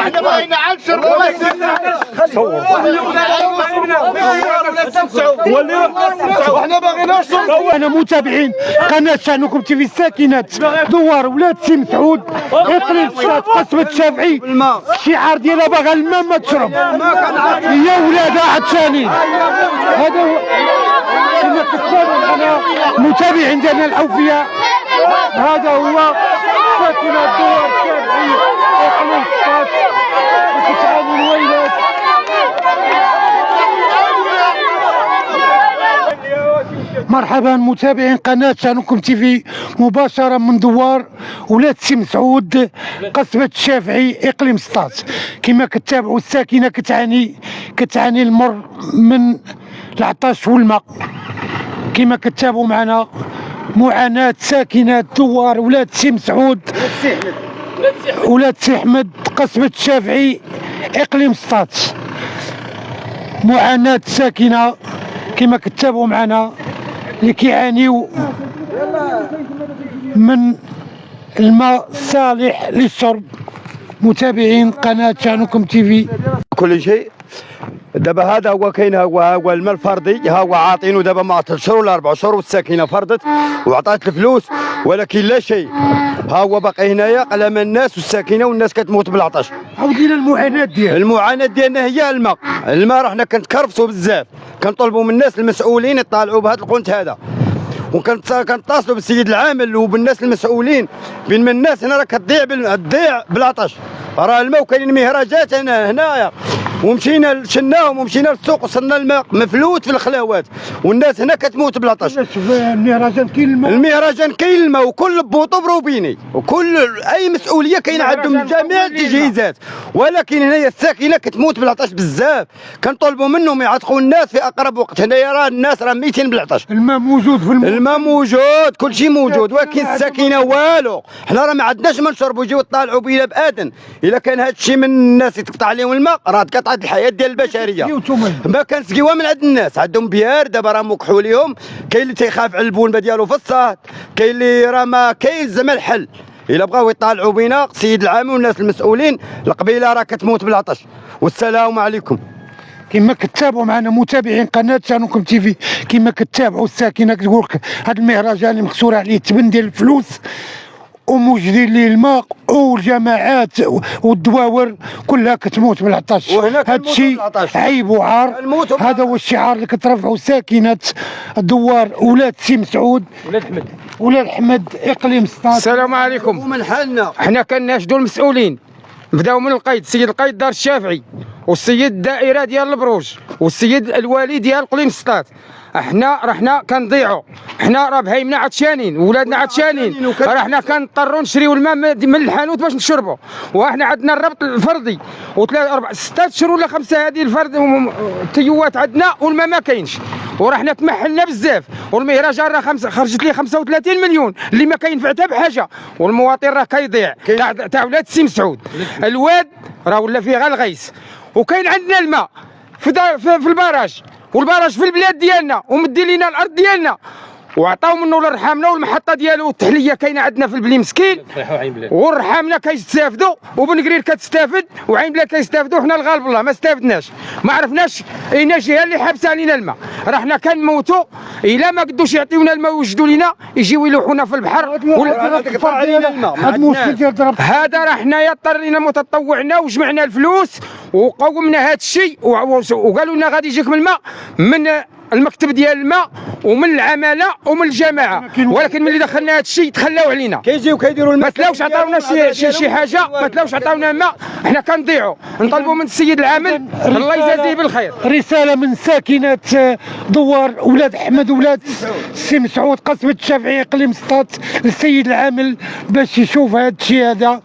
احنا بغينا عنشر واحنا باغيين انا متابعين قناه شانكم تي في الساكنات دوار ولاد سي مسعود اقليم شاد قصبة الشافعي الشعار ديالها باغا الماء ما تشرب يا ولادها عطشانين. هذا هو كما تتابعوا معنا متابعين ديالنا الاوفياء. هذا هو ساكنة دوار الشافعي اقليم شاد وكتعاني الويلات. مرحبا متابعين قناة شانكم تي في مباشرة من دوار ولاد سي مسعود قصبة الشافعي اقليم سطات. كما كتابعوا الساكنة كتعاني المر من العطش والماء. كما كتابعوا معنا معاناة ساكنة دوار ولاد سي مسعود ولاد سي احمد قصبة الشافعي اقليم سطات. معاناة ساكنة كما كتابعوا معنا اللي كيعانيو من الماء الصالح للشرب. متابعين قناة شانكم تي في كل شيء دابا هذا هو كاين هو الماء الفردي ها هو عاطينه دابا ما 3 شهور ولا 4 شهور والساكنه فرضت وعطات الفلوس ولكن لا شيء. ها هو باقي هنايا قلم الناس والساكنه والناس كتموت بالعطش. عاودينا المعاناة ديالنا. المعاناه ديالنا هي الماء. الماء راه حنا كنتكرفسوا بزاف كنطلبوا من الناس المسؤولين يطالعوا بهذا القنت هذا وكنتصلوا بالسيد العامل وبالناس المسؤولين بين من الناس هنا راه كتضيع بالعطش. راه الماء وكاينين مهرجات هنايا ومشينا شناهم ومشينا للسوق وصلنا الماء مفلوت في الخلاوات والناس هنا كتموت بالعطش. المهرجان كاين الماء. المهرجان كاين الماء وكل بوطو بروبيني وكل اي مسؤوليه كاين عندهم جميع التجهيزات ولكن هنايا الساكنه كتموت بالعطش بزاف. كنطلبوا منهم يعتقوا الناس في اقرب وقت. هنايا راه الناس راه ميتين بالعطش. الماء موجود في الماء موجود كل شيء موجود ولكن الساكنه والو. حنا راه ما عندناش ما نشربوا يجيو يطالعوا بينا بادن. الا كان هذا الشيء من الناس يتقطع عليهم الماء راه تقطعت الحياه ديال البشريه. ما كنسقيوها من عند الناس عندهم بيار دابا راه مكحوا ليهم. كاين اللي تيخاف على البون ديالو في الصهد كاين اللي راه ما كاين زعما الحل. الا بغاو يطالعوا بينا السيد العام والناس المسؤولين القبيله راه كتموت بالعطش. والسلام عليكم. كما كتابعوا معنا متابعين قناه شانكم تي في كما كتابعوا الساكنه كتقول لك هذا المهرجان اللي مكسور عليه الثمن ديال الفلوس وموجدين ليه الماء والجماعات والدواور كلها كتموت بالعطش. هذا الشيء عيب وعار. هذا هو الشعار اللي كترفعوا ساكنه دوار ولاد سي مسعود ولاد احمد اقليم سطات. السلام عليكم. ومن حالنا حنا كناشدوا المسؤولين بداو من القيد السيد القيد دار الشافعي والسيد الدائره ديال البروج والسيد الوالي ديال اقليم سطات. حنا كنضيعوا. حنا راه بهايمنا عطشانين ولادنا عطشانين. راه حنا كنضطروا نشريو الماء من الحانوت باش نشربوا. وحنا عندنا الربط الفردي وثلاث 4 6 اشهر ولا 5 هذه الفرد التيوات عندنا والماء ما كاينش. وراه حنا تمحلنا بزاف والمهرجان راه خرجت ليه 35 مليون اللي ما كينفع حتى بحاجه والمواطن راه كيضيع تاع ولاد سي مسعود. الواد راه ولا فيه غير الغيس وكاين عندنا الماء في البراج والبراج في البلاد ديالنا ومدي لينا الارض ديالنا وعطاو منه لرحامنا والمحطه ديالو والتحليه كاينه عندنا في البلي مسكين ورحامنا كيستافدوا وبن قرير كتستافد وعين بلاد كيستافدوا. حنا الغالب الله ما استافدناش ما عرفناش اين جهه اللي حابسه علينا الماء. راه حنا كنموتوا الا ما قدوش يعطيونا الماء ويوجدوا لنا يجيو يلوحونا في البحر. هذا راه حنايا اضطرينا متطوعنا وجمعنا الفلوس وقومنا هذا الشيء وقالوا لنا غادي يجيكم الماء من المكتب ديال الماء ومن العماله ومن الجماعه. ولكن ملي دخلنا هذا الشيء تخلاو علينا كيجيو كيديروا الماء. ما تلاوش عطاونا شي حاجه ما تلاوش عطاونا الماء. حنا كنضيعوا. نطلبوا من السيد العامل الله يجازيه بالخير. رساله من ساكنه دوار ولاد احمد ولاد سي مسعود قصبة الشافعي اقليم سطات للسيد العامل باش يشوف هذا الشيء هذا.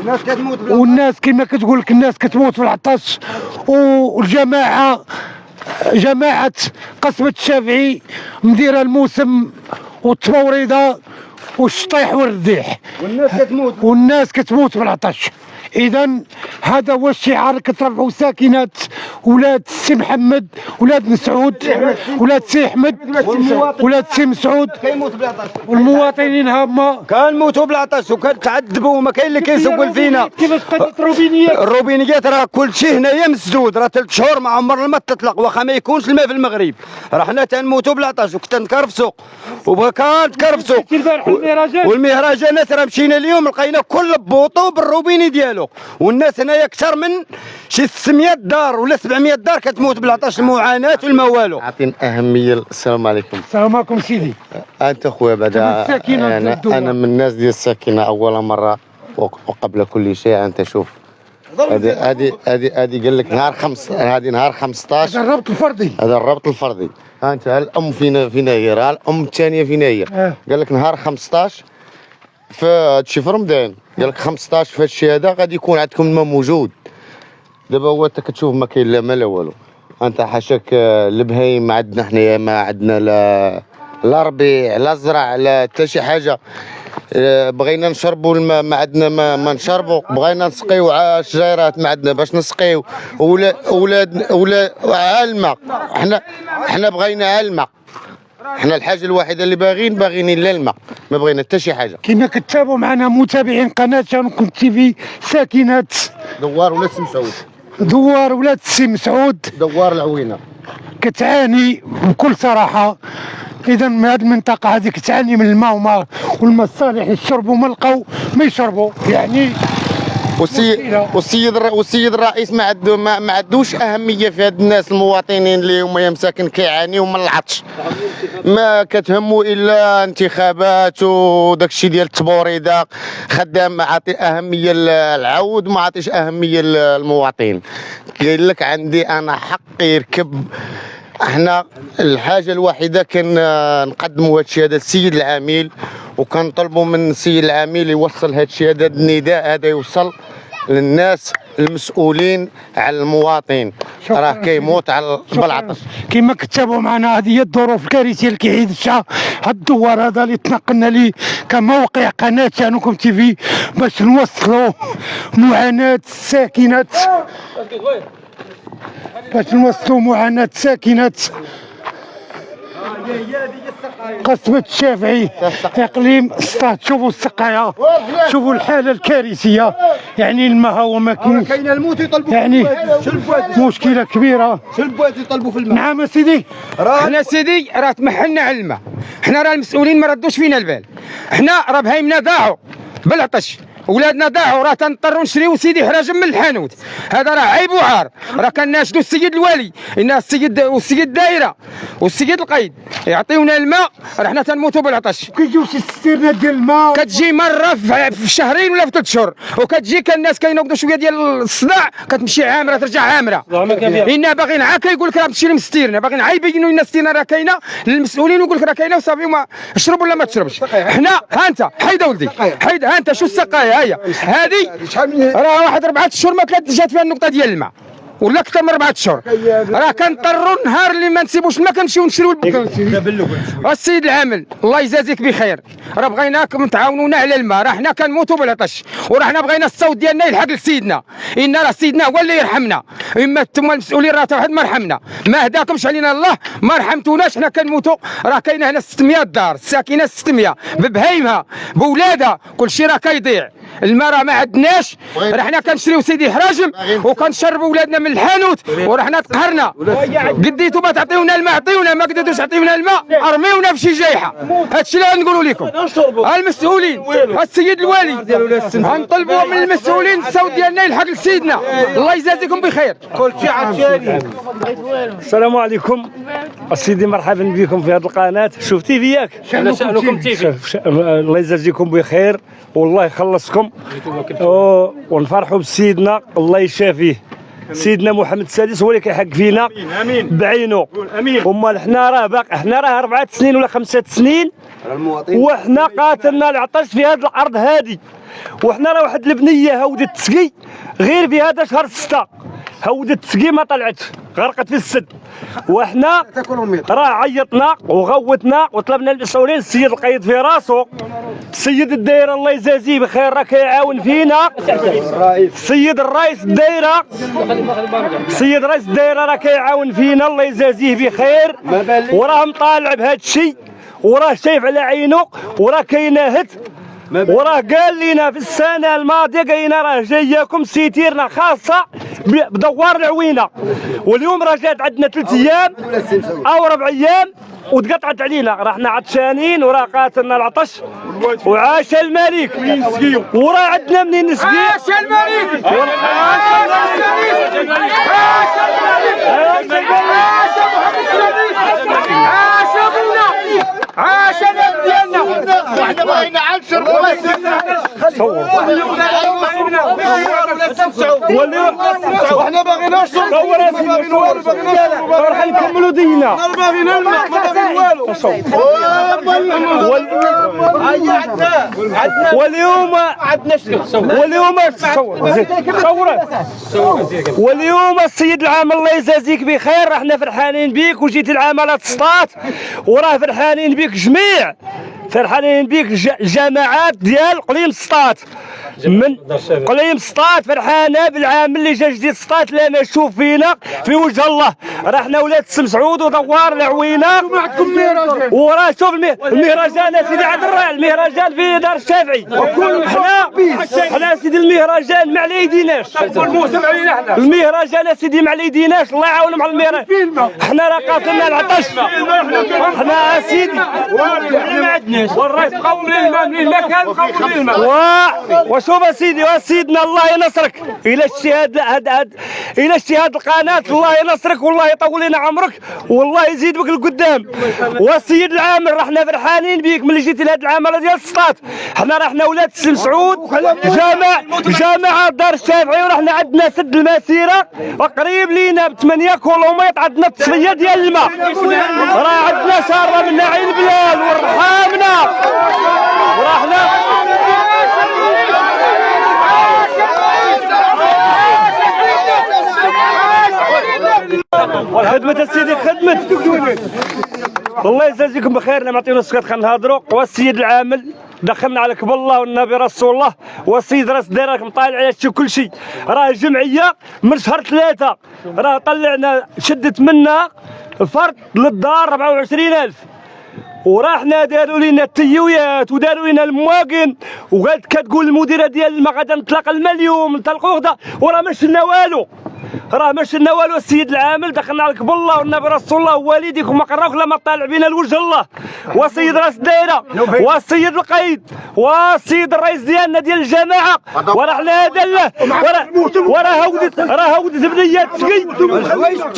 الناس كتموت والناس كما كتقول لك الناس كتموت في العطش. والجماعه جماعة قصبة الشافعي مديرة الموسم والتموريضة والشطيح والرديح والناس كتموت والناس كتموت بالعطش. اذا هذا هو الشعار اللي كترفعوا ساكنات ولاد السي محمد، ولاد مسعود، ولاد سي احمد، ولاد سي مسعود، والمواطنين هما كنموتوا بالعطش وكنتعذبوا وما كاين اللي كيسول فينا. كيفاش قضيه الروبينيات؟ الروبينيات راه كلشي هنايا مسدود، راه 3 شهور ما عمر الماء تطلق، واخا ما يكونش الماء في المغرب راه حنا تنموتوا بالعطش وكنتكرفسوا وكنتكرفسوا. والمهرجانات راه مشينا اليوم لقينا كل بوطو بالروبيني ديالو، والناس هنايا اكثر من شي 600 دار ولا 700 دار كتموت بالعطش، المعاناه والما والو. عاطين اهميه. السلام عليكم. السلام عليكم سيدي. انت خويا بعدا انا من الناس ديال الساكنه اول مره وقبل كل شيء. انت شوف هذه قال لك نهار نهار 15 هذا الربط الفردي، هذا الربط الفردي. ها انت الام فينا هي، راه الام الثانيه فينا هي. قال لك نهار 15 في هادشي في رمضان، قال لك 15 في هادشي هذا غادي يكون عندكم الماء موجود. دابا هو انت كتشوف ما كاين لا ما لا والو. انت حاشاك البهايم ما عندنا حنايا، ما عندنا لا ربيع لا زرع لا حتى شي حاجه. بغينا نشربوا الماء ما عندنا ما نشربوا، بغينا نسقيو الشجيرات ما عندنا باش نسقيو. ولاد الماء، حنا بغينا الماء. حنا الحاجه الوحيده اللي باغيين الا الماء، ما بغينا حتى شي حاجه. كما كتابعوا معنا متابعين قناه شانكم تي في ساكنات دوار ولاد سي مسعود، دوار ولاد السي مسعود، دوار العوينه كتعاني بكل صراحه. اذا من هذه المنطقه هذه كتعاني من الماء والماء الصالح للشرب، وما لقاو ما يشربوا يعني. والسيد الرئيس ما عندوش اهميه في هاد الناس المواطنين اللي هما مساكن كيعانيو من العطش. ما كتهمو الا انتخابات وداك الشيء ديال التبوريده. خدام عاطي اهميه للعود وما عاطيش اهميه للمواطن. قال لك عندي انا حق يركب. احنا الحاجه الوحيده كان نقدموا هذا الشيء هذا للسيد العامل، وكنطلبوا من السيد العامل يوصل هذا الشيء هذا، النداء هذا يوصل للناس المسؤولين على المواطن، راه كيموت على بالعطش. كما كتابعوا معنا هذه هي الظروف الكارثيه اللي كيعيشها هاد الدوار هذا اللي تنقلنا ليه كموقع قناه شانكم تي في باش نوصلوا معاناه الساكنات، قصبة الشافعي اقليم سطات. شوفوا السقايه، شوفوا الحاله الكارثيه، يعني الماء هو ما كاينش، كاين الموت يطلبوا يعني مشكله كبيره. البواد يطلبوا في الماء. نعم سيدي. حنا سيدي راه تمحلنا على الماء، حنا راه المسؤولين ما ردوش فينا البال. حنا راه بهايمنا ضاعوا بالعطش، ولادنا ضاعوا، راه تنضطروا نشريو سيدي حراجم من الحانوت. هذا راه عيب وعار. راه كناشدوا السيد الوالي ان السيد الدائره والسيد القايد يعطيونا الماء، راه حنا تنموتوا بالعطش. كيجيو شي ستيرنات ديال الماء، كتجي مره في شهرين ولا في 3 شهور، وكتجي الناس كينوضوا شويه ديال الصداع كتمشي عامره ترجع عامره. إنا باغيين عا كيقول لك راه تمشي للمستيرنه، باغيين عا يبينوا لنا الستيرنه راه كاينه للمسؤولين، ويقول لك راه كاينه وصافي ما اشرب ولا ما تشربش. حنا ها انت حيد ولدي حيد، ها انت شو السقايه هي هذه راه واحد 4 اشهر ما جات فيها النقطه ديال الماء، ولا اكثر من 4 اشهر. راه كنضطروا النهار اللي ما نسيبوش الماء كنمشيو نشريو السيد العامل الله يجازيك بخير، راه بغيناكم تعاونونا على الماء، راه حنا كنموتوا بالعطش، وراه حنا بغينا الصوت ديالنا يلحق لسيدنا، ان راه سيدنا هو اللي يرحمنا، اما انتم المسؤولين راه واحد ما رحمنا، ما هداكمش علينا الله، ما رحمتوناش، حنا كنموتوا. راه كاينه هنا 600 دار، الساكنه 600 ببهايمها بولادها، كلشي راه كيضيع. الماء راه ما عندناش، راه حنا كنشريو سيدي حراجم وكنشربوا ولادنا من الحانوت، وراه حنا تقهرنا. قديتوا ما تعطيونا الماء عطيونا، ما قديتوش تعطيونا الماء ارميونا في شي جايحه. هادشي اللي غنقولوا لكم المسؤولين، السيد الوالي، غنطلبوا من المسؤولين الصوت ديالنا يلحق لسيدنا الله يجازيكم بخير. السلام عليكم سيدي، مرحبا بكم في هذه القناه. شفتي فياك شانكم تي في. الله يجازيكم بخير والله يخلصكم، ونفرحوا بسيدنا الله يشافيه. سيدنا محمد السادس هو اللي كيحق فينا بعينه. امال حنا راه حنا راه 4 سنين ولا 5 سنين وحنا قاتلنا العطش في هذه الارض هذه، وحنا راه واحد البنيه هودت تسقي غير في هذا شهر 6 هودت تسقي ما طلعتش، غرقت في السد. وحنا راه عيطنا وغوتنا وطلبنا المسؤولين، السيد القايد في راسه سيد الدايره الله يجازيه بخير راه كيعاون فينا. السيد الرئيس الدايره السيد رئيس الدايره راه كيعاون فينا الله يجازيه بخير، وراه مطالع بهذا الشيء، وراه شايف على عينه، وراه كيناهد، وراه قال لنا في السنه الماضيه قال لنا راه جاياكم سيتيرنا خاصه بدوار العوينه، واليوم راه جات عندنا 3 ايام او 4 ايام وتقطعت علينا، راه حنا عطشانين وراه قاتلنا العطش. وعاش الملك، وراه عندنا منين نسقي. عاش الملك، عاش الملك، عاش الملك، عاش محمد السادس، عاش ابونا، عاش الاب ديالنا. وحنا باغيين نشرب وحنا باغيين نشرب راح نكملوا دينا. ما باغيين الماء، ما باغيين والو. واليوم السيد العام الله يجازيك بخير، راحنا فرحانين بيك وجيت العام على تسطات، وراه فرحانين بيك جميع، فرحانين بيك الجماعات ديال قليم سطات، من قليم سطات فرحانه بالعام اللي جا جديد سطات. لا ما تشوف فينا في وجه الله، راحنا ولاد سم سعود ودوار العوينه، وراه شوف المهرجان سيدي عبد الرحمن، المهرجان في دار الشافعي، حنا سيدي المهرجان ما على يديناش، المهرجان سيدي ما على يديناش، الله يعاون مع المهرجان. حنا راه قاتلنا العطش، حنا سيدي ما عندناش، والرئيس قوم للماء منين ما كان قوم للماء. وشوف سيدي وسيدنا الله ينصرك، الى اجتهاد القناه الله ينصرك والله يطول لنا عمرك والله يزيد بك القدام. والسيد العامل راحنا فرحانين بيك ملي جيتي لهذا العمل ديال السطات، حنا راحنا ولاد سلم سعود جامعه دار الشافعي، ورحنا عندنا سد المسيره وقريب لينا ب8 كيلومتر عندنا التصفيه ديال الماء، راه عندنا شاره من ناحيه البلاد ورحامنا وراحنا خدمة سيدي خدمة. الله يجازيكم بخير، لما عطيونا السكات خلينا نهضروا. والسيد العامل دخلنا على كبر الله والنبي رسول الله، والسيد راس الدايره راكم طالع على هادشي كل شيء، راه جمعيه من شهر 3 راه طلعنا شدت منا فرد للدار 24,000، وراحنا داروا لنا التيويات وداروا لنا المواقن، وقالت كتقول المديره ديال الماء غادا نطلق الماء اليوم نطلقوا غدا، وراه ما شلنا والو، راه ما شلنا والو. السيد العامل دخلنا على كبر الله والنبي رسول الله ووالديكم ما قراوك لما طالع بينا لوجه الله، والسيد راس الدايره والسيد القايد والسيد الرئيس ديالنا ديال الجماعه، وراه حنا دله وراه هودت بنيه تسقي،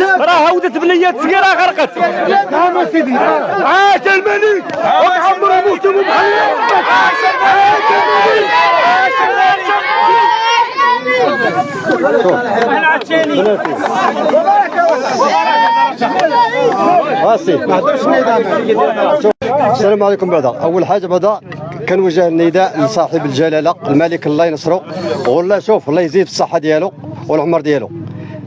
راه هودت بنيه تسقي راه غرقت. عاش الملك وعمر موتهم بحال عاش الملك، عاش السلام عليكم. بعدا اول حاجه بعدا كنوجه النداء لصاحب الجلاله الملك الله ينصرو، والله شوف الله يزيد في الصحه ديالو والعمر ديالو.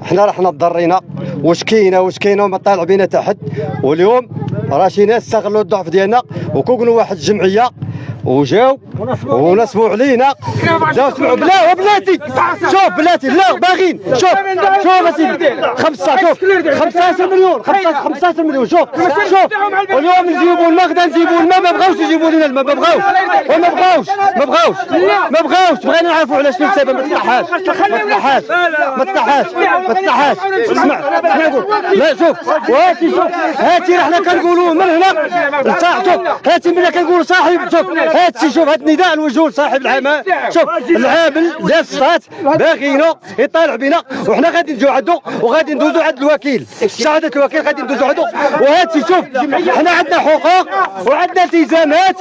حنا رحنا تضرينا وشكينا وما طالع بينا تحت، واليوم راه شي ناس استغلوا الضعف ديالنا وكونوا واحد الجمعيه وجاو ونصبوا علينا، جاو سمعوا بلا وبلاتي شوف بلاتي لا باغين شوف اسيدي 15 مليون 15 مليون شوف واليوم نجيبوا الماء غدا نجيبوا الماء، ما بغاوش يجيبوا لنا الماء، ما بغاوش بغينا نعرفوا علاش شنو السبب. ما تطحاش اسمع نقول لا شوف هاتي رحنا كنقولوا من هنا شوف هاتي ملي كنقولوا صاحب شوف هاتي شوف هاد النداء الوجوه صاحب العمل، شوف العامل ديال السطات باغينو يطالع بينا، وحنا غادي نجيو عندو وغادي ندوزو عند الوكيل، شهاده الوكيل غادي ندوزو عندو. وهاتي شوف حنا عندنا حقوق وعندنا التزامات،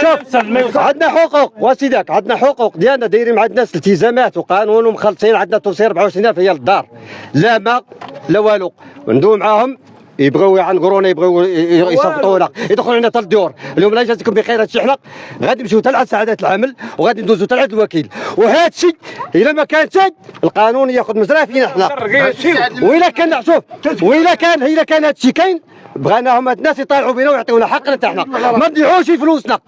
شوف عندنا حقوق وسيدك، عندنا حقوق ديالنا دايرين مع الناس التزامات وقانون ومخلصين، عندنا توصيل 24,000 هي للدار، لا ما لا والو، ندوي معاهم يبغيو يعنقرونا يبغيو يصفطونا يدخلوا لنا حتى الديور. اليوم الله يجازيكم بخير هادشي حنا غادي نمشيو حتى لعند سعادة العمل وغادي ندوزو حتى لعند الوكيل، وهذا الشيء الا ما كان شي القانون ياخذ مجراه فينا حنا. وإلا كان شوف وإلا كان هادشي كاين بغيناهم هاد الناس يطالعوا بينا ويعطيونا حقنا حتى حنا، ما نضيعوش فلوسنا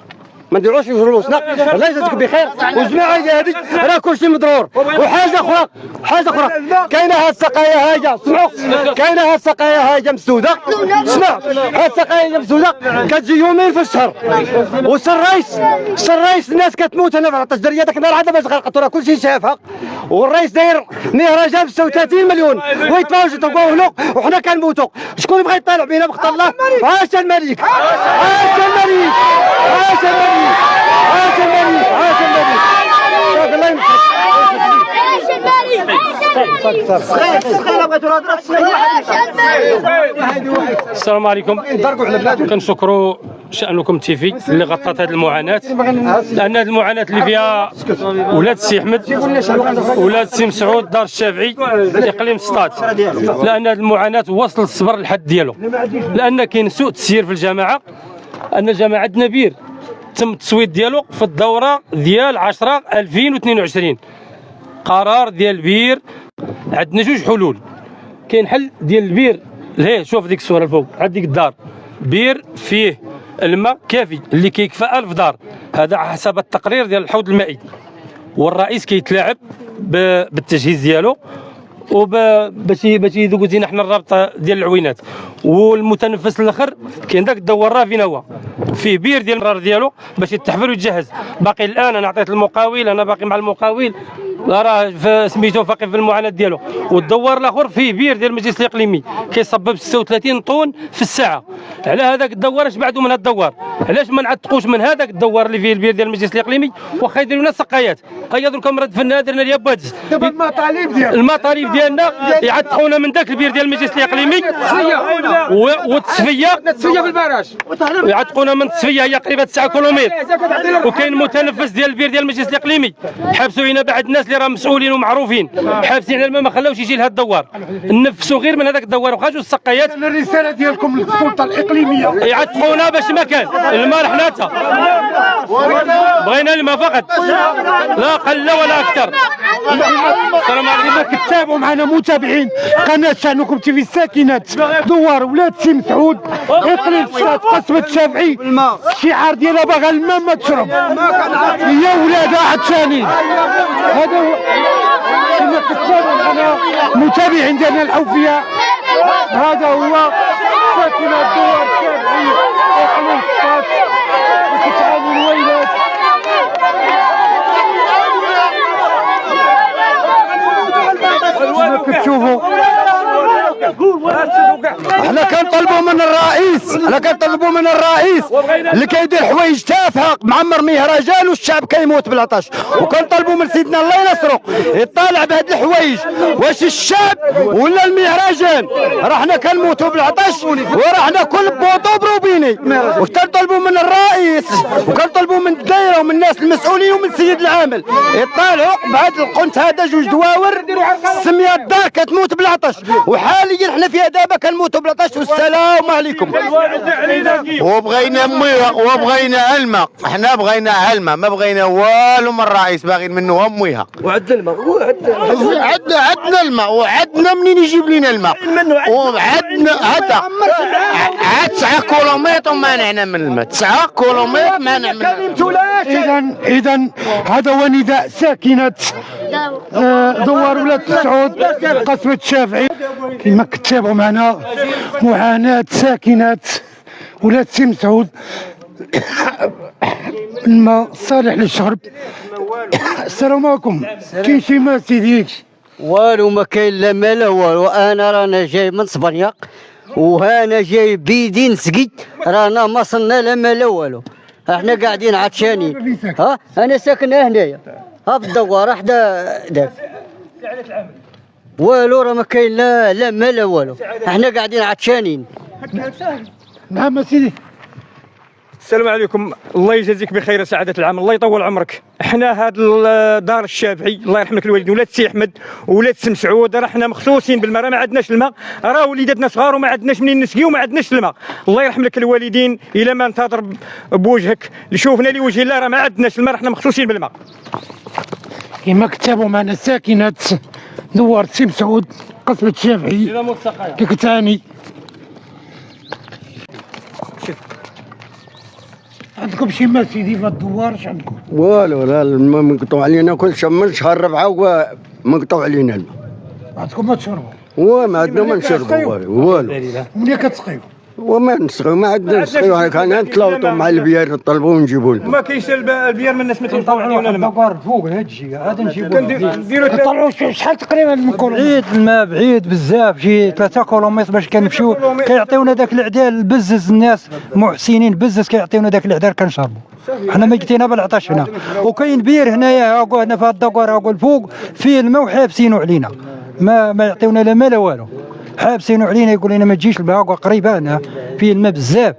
ما نديروش في فلوسنا. الله يجازيك بخير. والجماعه هذه راه كلشي مضرور. وحاجه اخرى كاينه هاد السقايه هاجه، سمعوا، كاينه هاد السقايه هاجه مسدوده. اسمع، هاد السقايه مسدوده كتجي يومين في الشهر. الرئيس الناس كتموت هنا في 14 دريه. داك النهار عاد باش غرقت راه كلشي شافها. والرئيس داير مهرجان ب 36 مليون ويدفعوا جي طوالو وحنا كنموتوا. شكون يبغى يطالع بينا بخطر الله؟ عاش الملك، عاش الملك، عاش الملك، عاش الملك، عاش الملك. الله يمسك. السلام عليكم. كنشكروا شأنكم تيفي اللي غطت هذه المعاناة، لأن هذه المعاناة اللي فيها ولاد السي أحمد، ولاد السي مسعود، دار الشافعي، إقليم سطات، لأن هذه المعاناة وصل الصبر للحد ديالو، لأن كاين سوء تسيير في الجماعة. أن الجماعة عندنا بير تم التصويت ديالو في الدورة ديال 10/2022. قرار ديال البير عندنا جوج حلول. كاين حل ديال البير، لهيه شوف ديك الصوره الفوق، عند ديك الدار بير فيه الماء كافي اللي كيكفى 1000 دار، هذا حسب التقرير ديال الحوض المائي. والرئيس كيتلاعب بالتجهيز ديالو باش يذوقوا زينا حنا الرابطه ديال العوينات. والمتنفس الاخر كاين داك الدوار راه فين هو فيه بير ديال القرار ديالو باش يتحفر ويتجهز. باقي الان انا عطيت المقاول، انا باقي مع المقاول راه سميتو فاقي في المعاناه ديالو. والدوار الاخر فيه بير ديال المجلس الاقليمي كيصبب 36 طن في الساعه. على هذاك الدوار اش بعدوا من هذا الدوار؟ علاش ما نعتقوش من هذاك الدوار اللي فيه البير ديال المجلس الاقليمي واخا يديروا لنا سقايات؟ هيا درك مرض فنان درنا ليا بادز. دابا المطالب ديالنا يعتقونا من ذاك البير ديال المجلس الاقليمي والتصفيه في البراج، يعتقونا من التصفيه هي قريبه 9 كيلومتر. وكاين متنفس ديال البير ديال المجلس الاقليمي حبسوا هنا بعض الناس اللي راه مسؤولين ومعروفين، حابسين على الماء ما خلاوش يجي لهذا الدوار. نفسوا غير من هذاك الدوار وخرجوا السقايات. الرساله ديالكم للسلطه الاقليميه يعتقونا باش ما كان الماء حناتها، بغينا الماء فقط لا قل ولا اكثر. السلام عليكم. كتابعوا معنا متابعين قناه شأنكم تيفي الساكنات دوار ولاد سي مسعود اقليم سطات قسمة الشافعي. الشعار ديالها باغا الماء ما تشرب، هي ولادها عطشانين. هذا هو كما كتابعوا معنا متابعين ديالنا الاوفياء. هذا هو ساكنة دوار الشافعي اقليم سطات وكتعاني الويلات. كتشوفوا احنا كنطلبوا من الرئيس اللي كيدير حوايج تافهه معمر مهرجان والشعب كيموت بالعطش. وكنطلبوا من سيدنا الله ينصرو يطالع بهاد الحوايج، واش الشعب ولا المهرجان؟ راه حنا كنموتوا بالعطش وراه حنا كل بوطو بروبيني. وكنطلبوا من الرئيس وكنطلبوا من الدائره ومن الناس المسؤولين ومن السيد العامل يطالعوا بهذا القنت. هذا جوج دواور سميه الدار كتموت بالعطش، وحاليا حنا فيها دابا كنموتوا بالعطش. والسلام عليكم. وبغينا مياه وبغينا الماء، حنا بغينا الماء، ما بغينا والو من الرئيس، باغيين منه هم مياه. وعندنا عندنا الماء وعندنا منين يجيب لنا الماء، وعندنا هذا 9 كيلومتر مانعنا من الماء، 9 كيلومتر مانع من اذا هذا هو نداء ساكنة دوار ولاد سعود قسمة الشافعي. كما كتابعوا معنا معاناة ساكنة ولاد سي مسعود. الماء صالح للشرب. السلام عليكم. كاين شي ماء سيديك؟ والو ما كاين لا ما لا والو. انا رانا جاي من صبرياق وهانا جاي بيدي نسقي، رانا ما صلنا لا ما لا والو. احنا قاعدين عطشانين. ها انا ساكن هنايا ها في الدوار حدا داك والو، راه ما كاين لا ما لا والو. احنا قاعدين عطشانين. نعم سيدي. السلام عليكم. الله يجازيك بخير سعادة العام، الله يطول عمرك. احنا هاد دار الشافعي الله يرحم لك الوالدين ولاد سي احمد ولاد سي مسعود، راه حنا مخصوصين بالماء، راه ما عندناش الماء، راه وليداتنا صغار وما عندناش منين نسقيو وما عندناش الماء. الله يرحم لك الوالدين. الى ما ننتظر بوجهك اللي شوفنا لوجه الله، راه ما عندناش الماء، راه حنا مخصوصين بالماء. كما كتابوا معنا ساكنة دوار سي مسعود قسمة الشافعي كتعاني. عندكم شي مال سيدي في الدوار؟ اش عندكم؟ والو لا الماء مقطوع علينا كل شهر من شهر 4 ومقطوع علينا الماء. عندكم ما تشربوا وما عندنا ما نشربوا والو. ومنين كتسقيو؟ وما نسقيو ما عندنا نسقيو كان نتلاوطوا مع البيار نطلبوا ونجيبوا لهم. ما كاينش البيار من الناس مثل طلعوا علينا الماء فوق هاد الشيء هذا نجيبو نديروا طلعوا شحال تقريبا من كل بعيد الماء بعيد بزاف، شي 3 كيلومتر باش كنمشيو كيعطيونا داك العدال البزز. الناس محسنين بزز كيعطيونا داك العدال كنشربوا. حنا ميتينا بالعطش هنا، وكاين بير هنايا هاكو هنا في هاد الدكوار هاكو الفوق فيه الماء وحابسينو علينا، ما يعطيونا لا ماء لا والو، حابسينو علينا يقول لنا ما تجيش الماء هاكو قريبه هنا فيه الماء بزاف.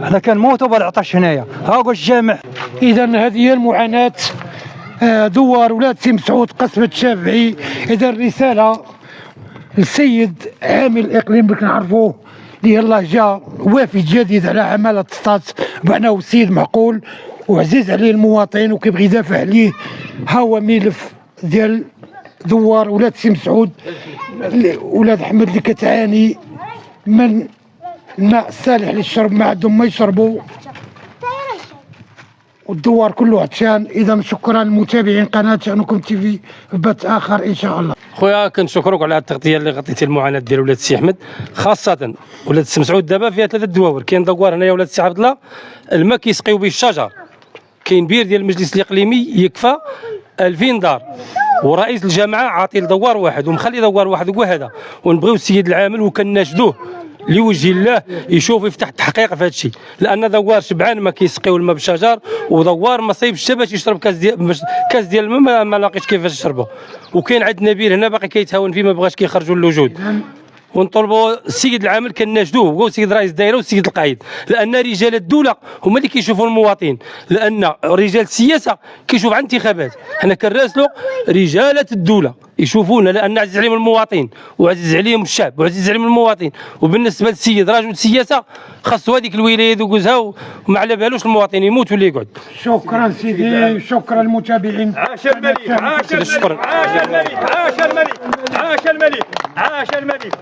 حنا كنموتوا بالعطش هنايا هاكو الجامع. اذا هذه هي المعاناه دوار ولاد سي مسعود قصبة الشافعي. اذا رساله للسيد عامل الاقليم اللي كنعرفوه اللي يلاه جا وافد جديد على عماله سطات بانه السيد معقول وعزيز عليه المواطن وكيبغي يدافع عليه. ها هو ملف ديال دوار ولاد سي مسعود ولاد احمد اللي كتعاني من الماء الصالح للشرب، ما عندهم ما يشربوا والدوار كله عطشان. اذا شكرا للمتابعين قناه شأنكم تي في بث اخر ان شاء الله. خويا كنشكرك على التغطيه اللي غطيتي المعاناه ديال ولاد السي احمد، خاصه ولاد السي مسعود. دابا فيها 3 دواور، كاين دوار هنايا ولاد السي عبد الله الماء كيسقيو به الشجر، كاين بير ديال المجلس الاقليمي يكفى 2000 دار، ورئيس الجامعه عاطي لدوار واحد ومخلي دوار واحد هو هذا. ونبغيو السيد العامل وكناشدوه لوجه الله يشوف يفتح التحقيق في هذا الشيء، لان دوار شبعان ما كيسقيو الماء بالشجر، ودوار ما صايبش حتى باش يشرب كاس ديال الماء ما لاقيش كيفاش يشربه. وكاين عندنا بير هنا باقي كيتهاون فيه ما بغاش كيخرجوا للوجود. ونطلبوا السيد العامل كناشدوه هو السيد رئيس الدائره والسيد القائد، لان رجال الدوله هما اللي كيشوفوا المواطن، لان رجال السياسه كيشوف على الانتخابات. حنا كنراسلوا رجاله الدوله يشوفونا، لان عزيز عليهم المواطن وعزيز عليهم الشعب وعزيز عليهم المواطن. وبالنسبه للسيد رجل السياسه خاصو هذيك الولايه يدوزها وما على بالوش المواطن يموت ولا يقعد. شكرا سيدي، شكرا للمتابعين. عاش الملك، عاش الملك، عاش الملك، عاش الملك، عاش الملك، عاش الملك.